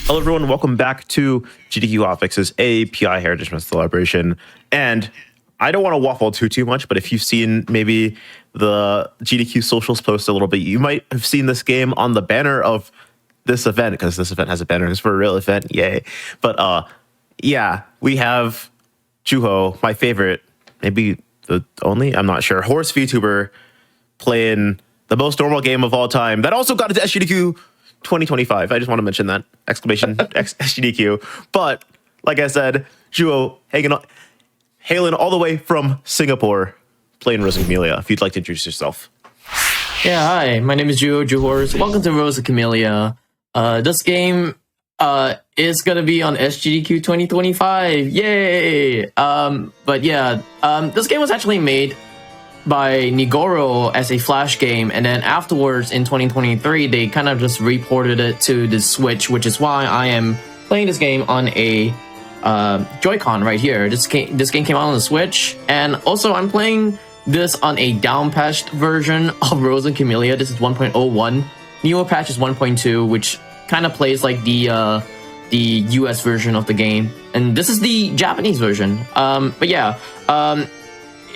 Hello, everyone. Welcome back to GDQ Hotfix's AAPI Heritage Month celebration. And I don't want to waffle too much, but if you've seen maybe the GDQ socials post a little bit, you might have seen this game on the banner of this event, because this event has a banner. It's for a real event, yay! But yeah, we have Juh0rse, my favorite, maybe the only, I'm not sure, horse VTuber playing the most normal game of all time that also got into SGDQ 2025. I just want to mention that exclamation SGDQ. But like I said, Juh0rse hailing all the way from Singapore, playing Juh0rse and Camellia. If you'd like to introduce yourself. Yeah, hi. My name is Juh0rse. Welcome to Juh0rse and Camellia. This game is gonna be on SGDQ 2025. Yay! But yeah, this game was actually made by Juh0rse as a Flash game, and then afterwards in 2023 they kind of just reported it to the Switch, which is why I am playing this game on a Joy-Con right here. This game came out on the Switch, and also I'm playing this on a down-patched version of Juh0rse and Camellia. This is 1.01. Newer patch is 1.2, which kind of plays like the US version of the game, and this is the Japanese version. But yeah,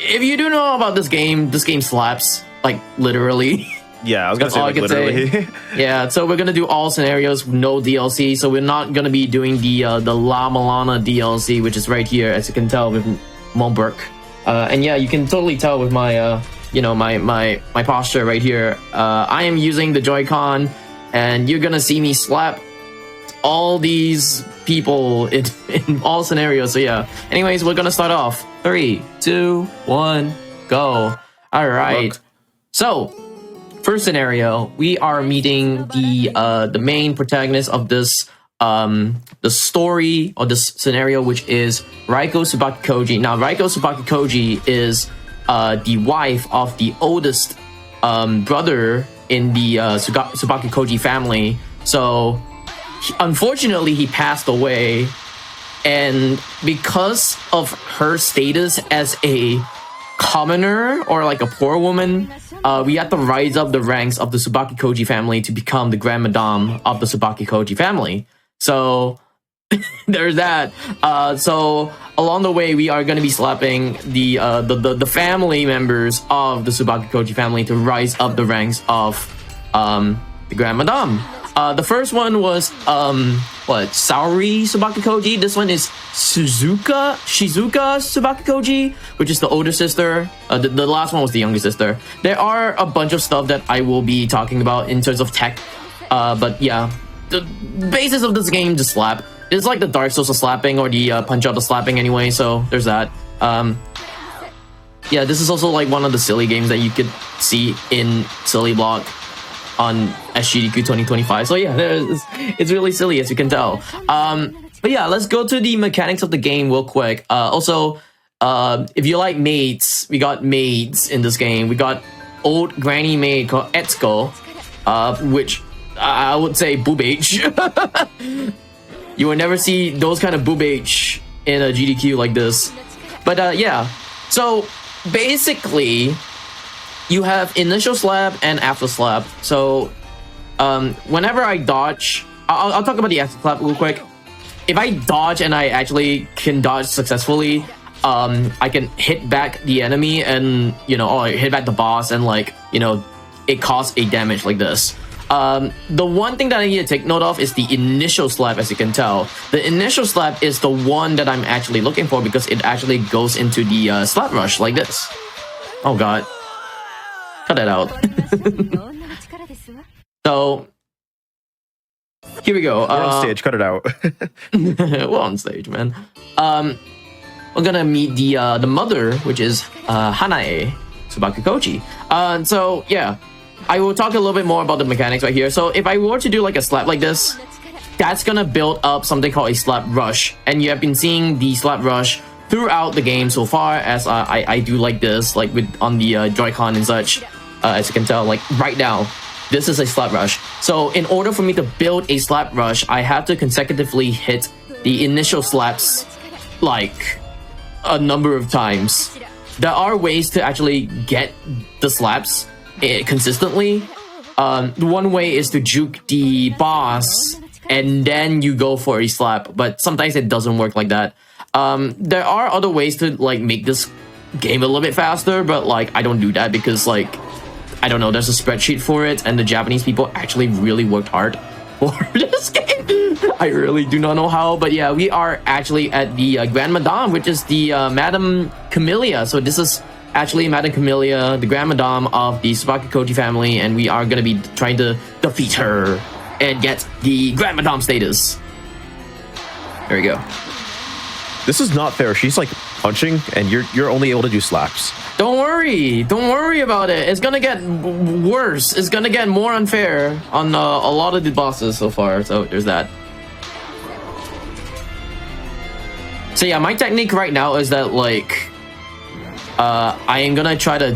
if you do know about this game slaps, like, literally. Yeah, I was gonna say, like, literally. Yeah, so we're gonna do all scenarios, no DLC. So we're not gonna be doing the La Milana DLC, which is right here, as you can tell with Monberg. And yeah, you can totally tell with my my posture right here. I am using the Joy-Con, and you're gonna see me slap all these people in all scenarios. So yeah, anyways, we're gonna start off. 3, 2, 1, go. All right. So first scenario, we are meeting the main protagonist of this the story or this scenario, which is Raiko Tsubaki Koji. Now, Raiko Tsubaki Koji is the wife of the oldest brother in the Tsubaki Koji family. So unfortunately, he passed away, and because of her status as a commoner or like a poor woman, we had to rise up the ranks of the Tsubaki Koji family to become the Grand Madame of the Tsubaki Koji family. So there's that. So along the way, we are going to be slapping the family members of the Tsubaki Koji family to rise up the ranks of the Grand Madame. The first one was Saori Tsubaki Koji. This one is Shizuka Tsubaki Koji, which is the older sister. The last one was the younger sister. There are a bunch of stuff that I will be talking about in terms of tech. But yeah, the basis of this game, just slap. It's like the Dark Souls of slapping, or the Punch Out of slapping anyway, so there's that. Yeah, this is also like one of the silly games that you could see in Silly Block on SGDQ 2025. So yeah, it's really silly, as you can tell. But yeah, let's go to the mechanics of the game real quick. Also, if you like maids, we got maids in this game. We got old granny maid called Etsuko, which I would say boob age. You will never see those kind of boob age in a GDQ like this. But yeah, so basically, you have initial slap and after slap. So whenever I dodge, I'll talk about the after slap real quick. If I dodge and I actually can dodge successfully, I can hit back the enemy and, or hit back the boss, and it causes a damage like this. The one thing that I need to take note of is the initial slap, as you can tell. The initial slap is the one that I'm actually looking for, because it actually goes into the slap rush like this. Oh god. Cut that out. So here we go. We're on stage. Cut it out. We're on stage, man. We're gonna meet the mother, which is Hanae Tsubaki Koji. So yeah, I will talk a little bit more about the mechanics right here. So if I were to do like a slap like this, that's gonna build up something called a slap rush, and you have been seeing the slap rush throughout the game so far, as I do like this, like on the Joy-Con and such. As you can tell, like right now, this is a slap rush. So in order for me to build a slap rush, I have to consecutively hit the initial slaps like a number of times. There are ways to actually get the slaps consistently. One way is to juke the boss and then you go for a slap. But sometimes it doesn't work like that. There are other ways to like make this game a little bit faster, but like I don't do that because like I don't know, there's a spreadsheet for it, and the Japanese people actually really worked hard for this game. I really do not know how, but yeah, we are actually at the Grand Madame, which is the Madame Camellia. So this is actually Madame Camellia, the Grand Madame of the Tsubaki Koji family, and we are gonna be trying to defeat her and get the Grand Madame status. There we go. This is not fair. She's like punching, and you're only able to do slaps. Don't worry about it. It's gonna get worse. It's gonna get more unfair on a lot of the bosses so far. So there's that. So yeah, my technique right now is that like I am gonna try to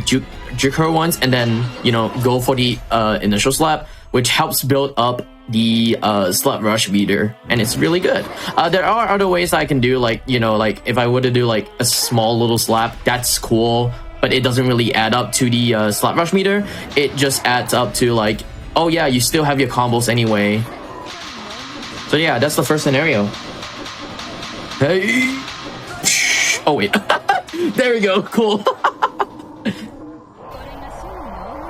juke her once and then, you know, go for the initial slap, which helps build up the slap rush meter, and it's really good. There are other ways I can do, like, you know, like if I were to do like a small little slap, that's cool, but it doesn't really add up to the slap rush meter. It just adds up to like, oh yeah, you still have your combos anyway. So yeah, that's the first scenario. Hey. Oh wait. There we go. Cool.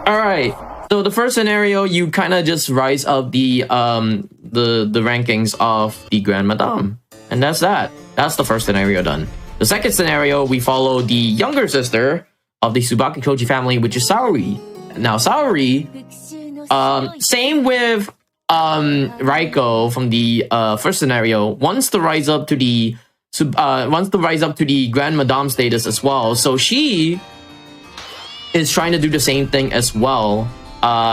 All right. So the first scenario, you kind of just rise up the rankings of the Grand Madame, and that's that. That's the first scenario done. The second scenario, we follow the younger sister of the Tsubaki Koji family, which is Saori. Now Saori, same with Raiko from the first scenario, wants to rise up to the Grand Madame status as well. So she is trying to do the same thing as well.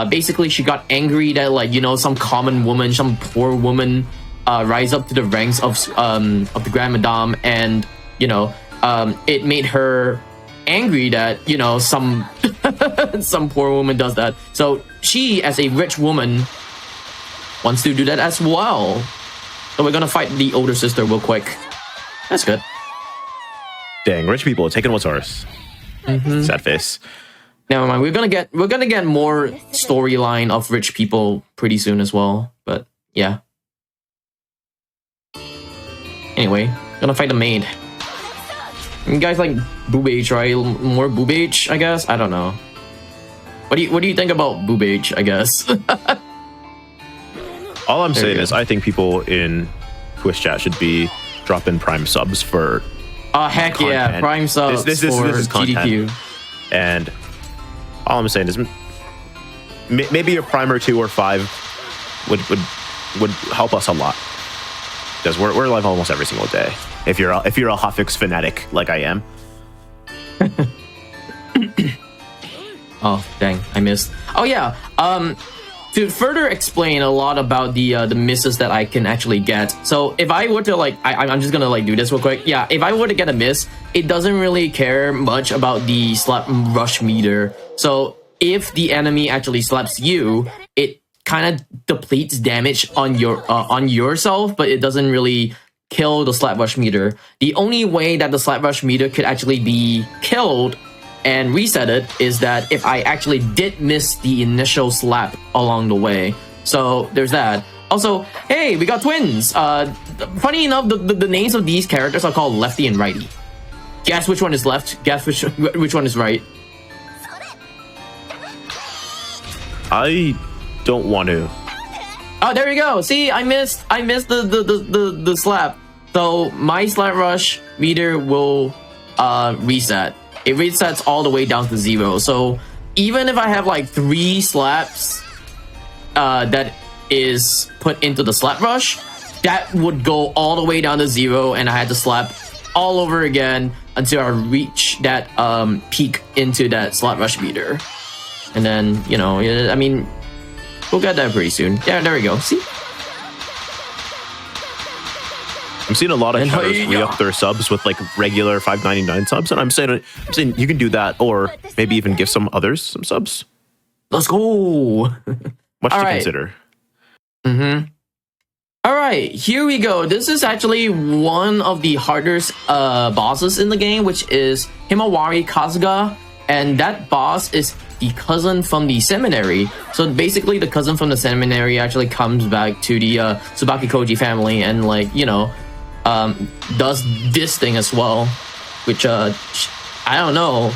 Basically, she got angry that, like, you know, some common woman, some poor woman, rise up to the ranks of the Grand Madame, and you know, it made her angry that, you know, some some poor woman does that. So she, as a rich woman, wants to do that as well. So we're gonna fight the older sister real quick. That's good. Dang, rich people taking what's ours. Sad face. Never mind. We're gonna get more storyline of rich people pretty soon as well. But yeah. Anyway, gonna fight the maid. You guys like boob age, right? More boob age, I guess. I don't know. What do you think about boob age? I guess. All I'm saying is, I think people in Twitch chat should be dropping Prime subs for. Heck content. Yeah, Prime subs this for is GDQ. And all I'm saying is, maybe a Prime or 2 or 5 would help us a lot, because we're live almost every single day. If you're a Hotfix fanatic like I am. Oh dang, I missed. Oh yeah. To further explain a lot about the misses that I can actually get. So if I were to like, I'm just gonna like do this real quick. Yeah, if I were to get a miss, it doesn't really care much about the slap rush meter. So if the enemy actually slaps you, it kind of depletes damage on yourself, but it doesn't really kill the slap rush meter. The only way that the slap rush meter could actually be killed and reset it is that if I actually did miss the initial slap along the way. So there's that. Also, hey, we got twins. Funny enough, the names of these characters are called Lefty and Righty. Guess which one is left. Guess which one is right. I don't want to. Oh, there you go. See, I missed the slap. So my slap rush meter will reset. It resets all the way down to 0. So even if I have like 3 slaps that is put into the slap rush, that would go all the way down to 0, and I had to slap all over again until I reach that peak into that slap rush meter. And then, you know, I mean, we'll get that pretty soon. Yeah, there we go. See? I'm seeing a lot of shows re-up their subs with like regular $5.99 subs, and I'm saying you can do that, or maybe even give some others some subs. Let's go. Much to consider. All right, here we go. This is actually one of the hardest bosses in the game, which is Himawari Kasuga, and that boss is the cousin from the seminary. So basically, the cousin from the seminary actually comes back to the Tsubaki Koji family and, like, you know, does this thing as well, which I don't know.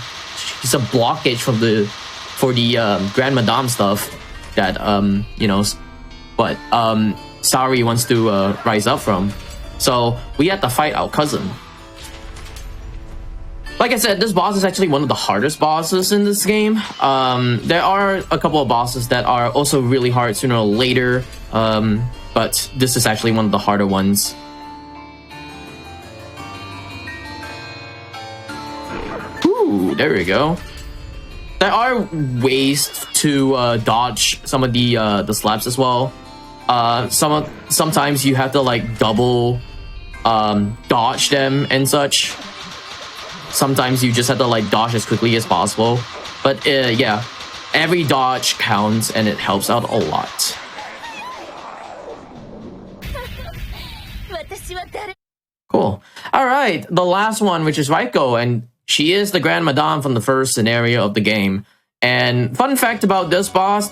It's a blockage for the Grand Madame stuff that you know, but Sari wants to rise up from. So we have to fight our cousin. Like I said, this boss is actually one of the hardest bosses in this game. There are a couple of bosses that are also really hard sooner or later, but this is actually one of the harder ones. Ooh, there we go. There are ways to dodge some of the slaps as well. Sometimes you have to, like, double dodge them and such. Sometimes you just have to, like, dodge as quickly as possible. But yeah, every dodge counts and it helps out a lot. Cool. All right, the last one, which is Raiko, and she is the Grand Madame from the first scenario of the game. And fun fact about this boss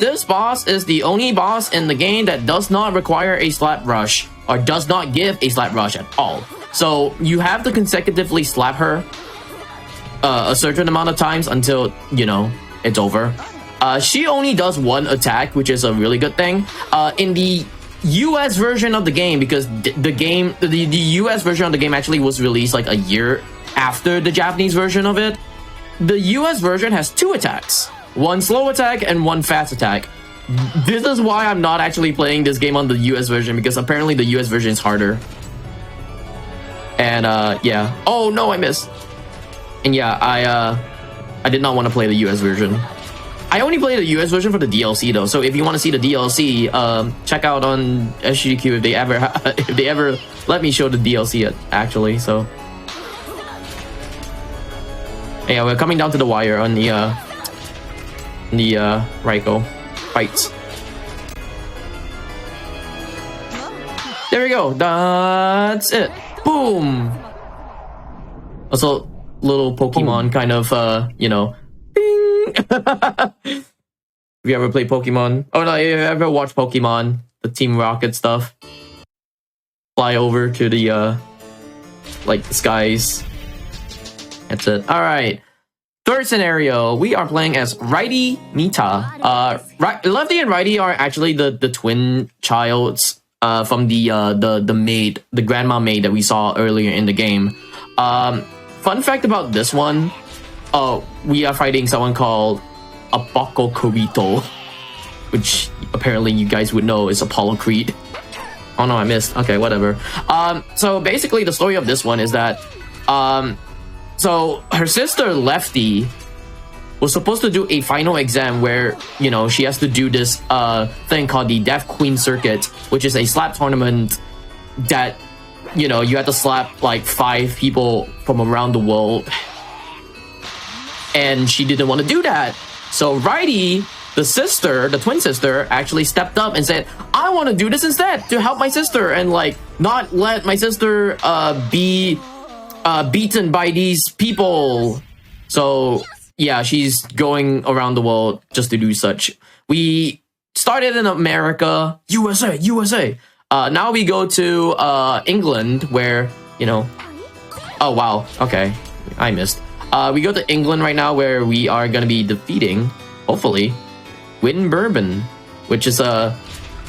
is the only boss in the game that does not require a slap rush, or does not give a slap rush at all. So you have to consecutively slap her a certain amount of times until, you know, it's over. She only does one attack, which is a really good thing. In the US version of the game, because the US version of the game actually was released like a year after the Japanese version of it, the US version has 2 attacks. One slow attack and one fast attack. This is why I'm not actually playing this game on the US version, because apparently the US version is harder. And yeah. Oh no, I missed. And yeah, I did not want to play the US version. I only played the US version for the DLC though. So if you want to see the DLC, check out on SGDQ if they ever let me show the DLC actually. So yeah, we're coming down to the wire on the Raiko fights. There we go. That's it. Boom. Also, little Pokemon kind of, you know, bing. Have you ever played Pokemon? Oh no, you ever watched Pokemon, the Team Rocket stuff? Fly over to the, like, the skies. That's it. All right. Third scenario, we are playing as Righty Mita. Lefty and Righty are actually the twin childs from the maid, the grandma maid that we saw earlier in the game. Fun fact about this one, we are fighting someone called Apococorito, which apparently you guys would know is Apollo Creed. Oh no, I missed. Okay, whatever. So basically the story of this one is that so her sister Lefty was supposed to do a final exam where, you know, she has to do this thing called the Deaf Queen Circuit, which is a slap tournament that, you know, you have to slap like 5 people from around the world. And she didn't want to do that. So Righty, the sister, the twin sister, actually stepped up and said, I want to do this instead to help my sister and, like, not let my sister be beaten by these people. So yeah, she's going around the world just to do such. We started in America, USA. Now we go to England, where, you know, oh wow, okay, I missed. We go to England right now, where we are gonna be defeating, hopefully, Win Bourbon, which is a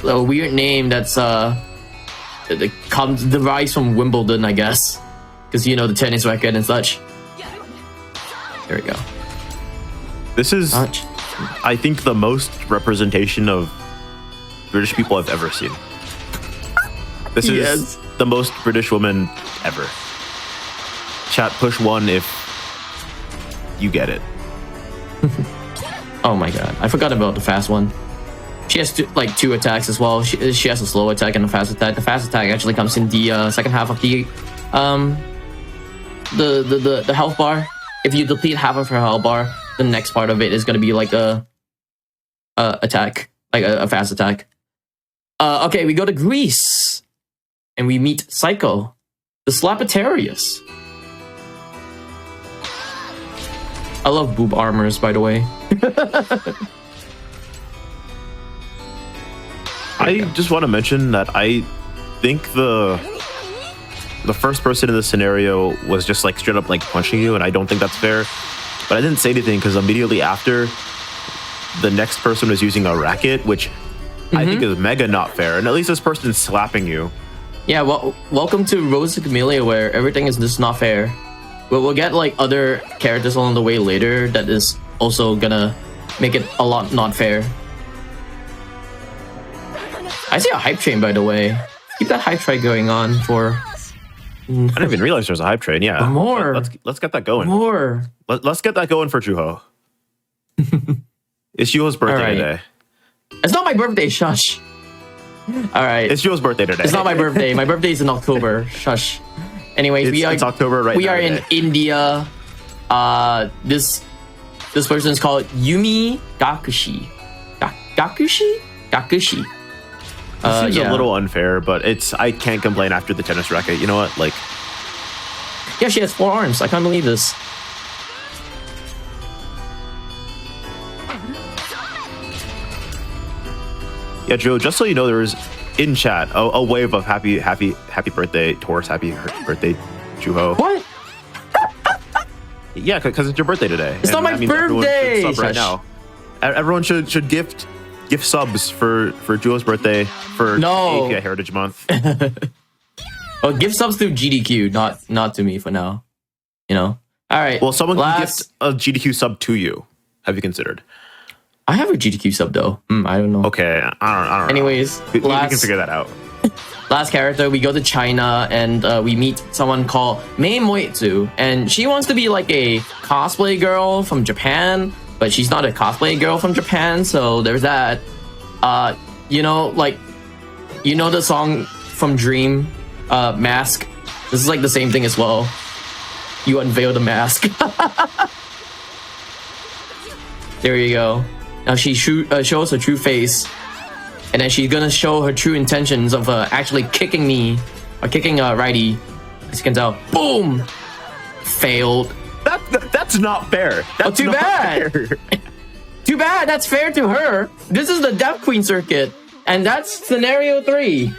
weird name that's derives from Wimbledon, I guess. Because, you know, the tennis racket and such. There we go. This is, I think, the most representation of British people I've ever seen. This is the most British woman ever. Chat, push 1 if you get it. Oh my god, I forgot about the fast one. She has two attacks as well. She has a slow attack and a fast attack. The fast attack actually comes in the second half of the health bar. If you deplete half of her health bar, the next part of it is going to be like a attack, like a fast attack. Okay, we go to Greece, and we meet Psycho, the Slapitarius. I love boob armors, by the way. I just want to mention that I think the first person in the scenario was just like straight up like punching you, and I don't think that's fair. But I didn't say anything because immediately after, the next person was using a racket, which I think is mega not fair. And at least this person's slapping you. Yeah, well, welcome to Rose and Camellia, where everything is just not fair. But we'll get like other characters along the way later that is also gonna make it a lot not fair. I see a hype train, by the way. Keep that hype train going on for. I didn't even realize there's a hype train. Yeah, more. Let's get that going. More. Let's get that going for Juh0rse. It's Juh0rse's birthday today. It's not my birthday. Shush. All right. It's Juh0rse's birthday today. It's not my birthday. My birthday is in October. Shush. Anyways, it's October right now. We are in India. This person is called Yumi Gakushi. Gakushi. It seems a little unfair, but I can't complain after the tennis racket. You know what? Like, yeah, she has 4 arms. I can't believe this. Yeah, Joe. Just so you know, there was in chat a wave of happy birthday, Juh0rse. Happy birthday, Juh0rse. What? Yeah, because it's your birthday today. It's not my birthday. Everyone should sub right now. Everyone should gift subs for Juh0rse's birthday for AAPI Heritage Month. Well, give subs to GDQ, not to me for now. You know. All right. Well, someone can gift a GDQ sub to you. Have you considered? I have a GDQ sub though. I don't know. Okay, I don't know. Anyways, we can figure that out. Last character, we go to China and we meet someone called Mei Moitsu, and she wants to be like a cosplay girl from Japan, but she's not a cosplay girl from Japan, so there's that. You know, like, you know the song from Dream, Mask? This is like the same thing as well. You unveil the mask. There you go. Now she shows her true face, and then she's gonna show her true intentions of actually kicking me, or kicking Righty. As you can tell, boom! Failed. That's not fair. That's too bad. Too bad. That's fair to her. This is the Death Queen circuit, and that's scenario 3.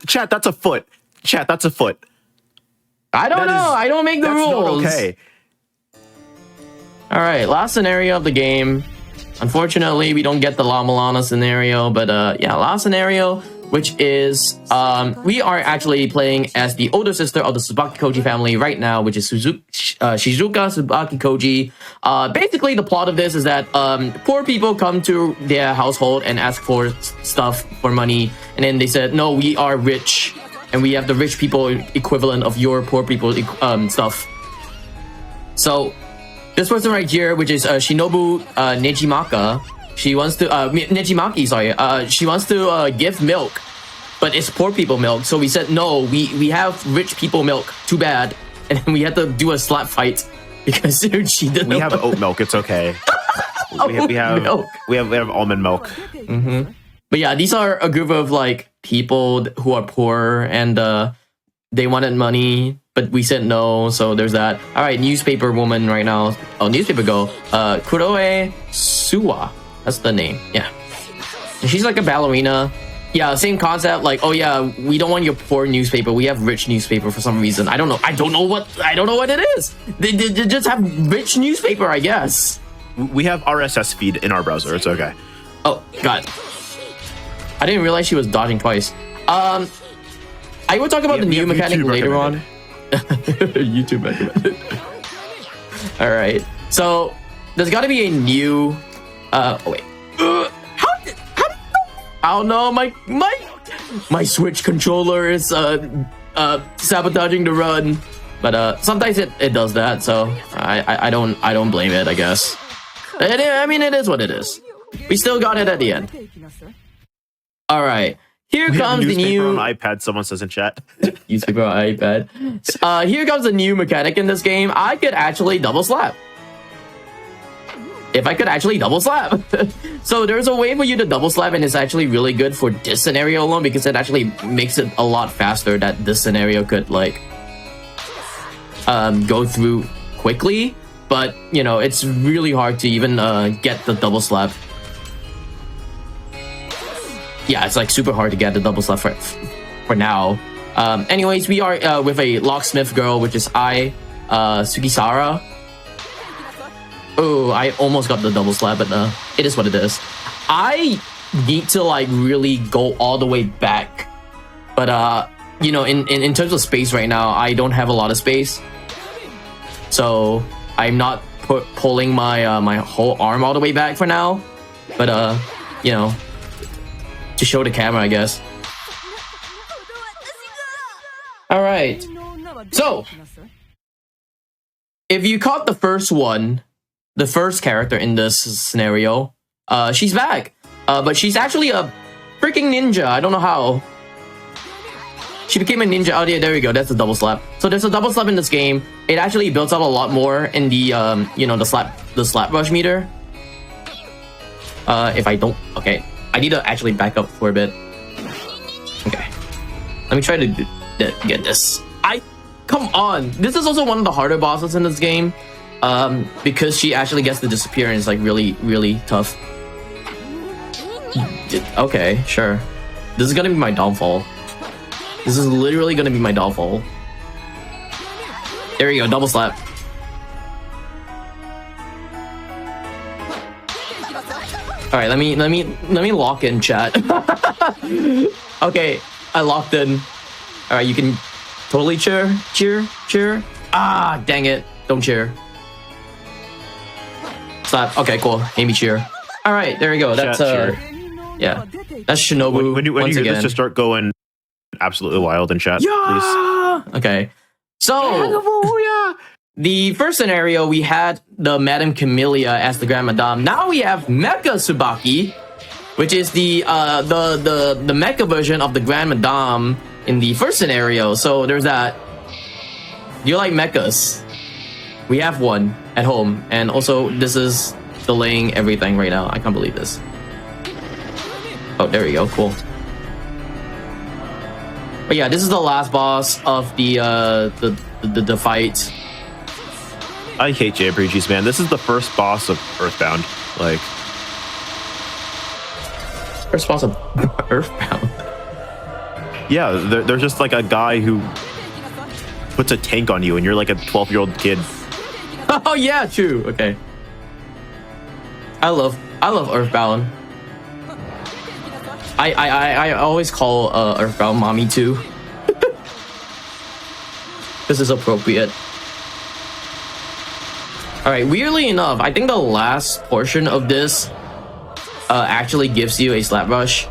Chat. That's a foot. Chat. That's a foot. I don't know. I don't make the rules. Not okay. All right, last scenario of the game. Unfortunately, we don't get the La Milana scenario, but yeah, last scenario, which is we are actually playing as the older sister of the Tsubaki Koji family right now, which is Shizuka Tsubaki Koji. Basically, the plot of this is that poor people come to their household and ask for stuff, for money, and then they said, no, we are rich, and we have the rich people equivalent of your poor people stuff. So this person right here, which is Shinobu Nejimaka, she wants to Nejimaki, sorry. She wants to give milk, but it's poor people milk. So we said no. We have rich people milk. Too bad. And then we had to do a slap fight because she didn't. We have oat milk. It's okay. we have almond milk. But yeah, these are a group of like people who are poor and they wanted money. But we said no, so there's that. All right, newspaper woman right now. Oh, newspaper girl. Kuroe Suwa. That's the name. Yeah. And she's like a ballerina. Yeah, same concept. Like, oh yeah, we don't want your poor newspaper. We have rich newspaper for some reason. I don't know. I don't know what it is. They just have rich newspaper, I guess. We have RSS feed in our browser. It's okay. Oh, God. I didn't realize she was dodging twice. I will talk about the new mechanic later on. YouTube recommended. All right, so there's got to be a new. Oh wait. How? No, my Switch controller is sabotaging the run, but sometimes it does that. So I don't blame it. I guess. I mean, it is what it is. We still got it at the end. All right. Here comes the new on iPad. Someone says in chat. Newspaper on iPad. Here comes a new mechanic in this game. I could actually double slap. If I could actually double slap. So there's a way for you to double slap, and it's actually really good for this scenario alone because it actually makes it a lot faster that this scenario could like go through quickly. but you know, it's really hard to even get the double slap. Yeah, it's like super hard to get the double slap for now. Anyways, we are with a locksmith girl, which is Sukisara. Oh, I almost got the double slap, but it is what it is. I need to like really go all the way back, but you know, in terms of space right now, I don't have a lot of space, so I'm not pulling my my whole arm all the way back for now. But you know, to show the camera, I guess. All right. So, if you caught the first one, the first character in this scenario, she's back. But she's actually a freaking ninja. I don't know how. She became a ninja. Oh yeah, there we go. That's a double slap. So there's a double slap in this game. It actually builds up a lot more in the you know, the slap rush meter. If I don't, okay, I need to actually back up for a bit. Okay, let me try to get this. Come on. This is also one of the harder bosses in this game, because she actually gets to disappear and it's like really tough. Okay, sure. This is gonna be my downfall. This is literally gonna be my downfall. There you go, double slap. All right, let me lock in, chat. Okay, I locked in. All right, you can totally cheer. Ah, dang it! Don't cheer. Slap. Okay, cool. Amy cheer. All right, there we go. That's yeah, that's Shinobu. When you hear this, just start going absolutely wild in chat, please. Okay, so the first scenario we had the Madame Camellia as the Grand Madame. Now we have Mecha Tsubaki, which is the mecha version of the Grand Madame in the first scenario. So there's that. Do you like mechas? We have one at home, and also this is delaying everything right now. I can't believe this. Oh, there we go. Cool. But yeah, this is the last boss of the fight. I hate JRPGs, man. This is the first boss of Earthbound. Like, first boss of Earthbound. Yeah, there's just like a guy who puts a tank on you, and you're like a 12-year-old kid. Oh yeah, true. Okay. I love Earthbound. I always call Earthbound mommy too. This is appropriate. All right. Weirdly enough, I think the last portion of this actually gives you a slap rush.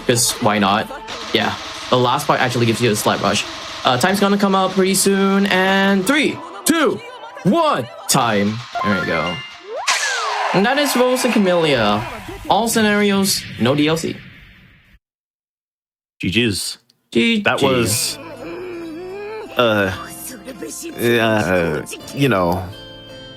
Because why not? Yeah, the last part actually gives you a slap rush. Time's gonna come out pretty soon, and 3, 2, 1, time. There we go. And that is Juh0rse and Camellia. All scenarios, no DLC. GG's. GG. That was, you know.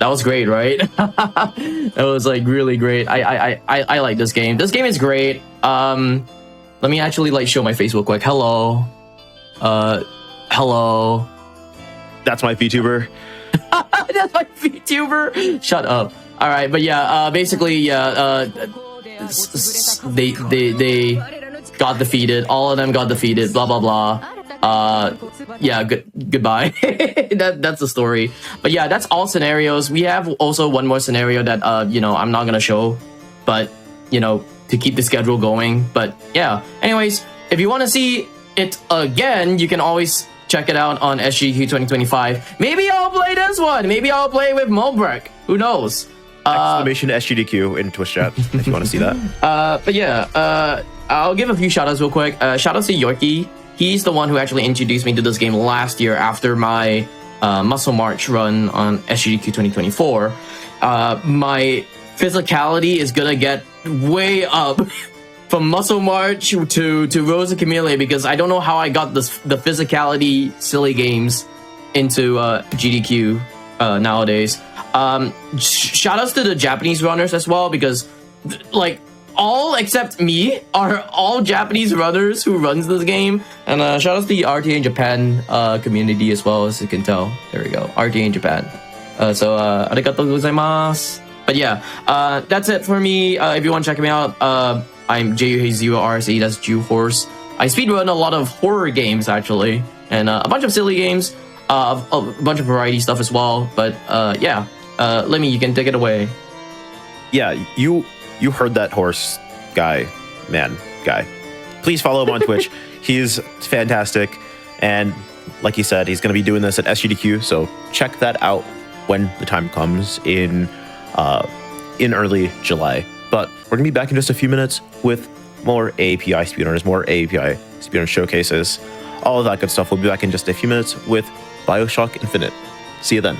That was great, right? That was like really great. I like this game. This game is great. Let me actually like show my face real quick. Hello. Hello. That's my VTuber. That's my VTuber. Shut up. All right, but yeah, basically, yeah, they got defeated. All of them got defeated. Blah blah blah. Yeah, goodbye. That's the story. But yeah, that's all scenarios. We have also one more scenario that you know, I'm not gonna show, but you know, to keep the schedule going. But yeah, anyways, if you want to see it again, you can always check it out on SGDQ 2025. Maybe I'll play this one. Maybe I'll play with Mulbrek. Who knows? Exclamation SGDQ in Twitch chat if you want to see that. But yeah, I'll give a few shoutouts real quick. Shoutouts to Juh0rse. He's the one who actually introduced me to this game last year after my Muscle March run on SGDQ 2024. My physicality is gonna get way up from Muscle March to Juh0rse and Camellia, because I don't know how I got the physicality silly games into GDQ nowadays. Shoutouts to the Japanese runners as well, because like all except me are all Japanese runners who runs this game. And shoutouts to the RTA in Japan community as well, as you can tell. There we go, RTA in Japan. Arigatou gozaimasu. But yeah, that's it for me. If you want to check me out, I'm Juh0rse, that's Juh0rse. I speedrun a lot of horror games, actually, and a bunch of silly games, a bunch of variety stuff as well. But yeah, Lemmy, you can take it away. Yeah, you heard that horse guy. Please follow him on Twitch. He's fantastic. And like he said, he's going to be doing this at SGDQ. So check that out when the time comes in early July. But we're going to be back in just a few minutes with more AAPI speedrunners, more AAPI speedrun showcases, all of that good stuff. We'll be back in just a few minutes with BioShock Infinite. See you then.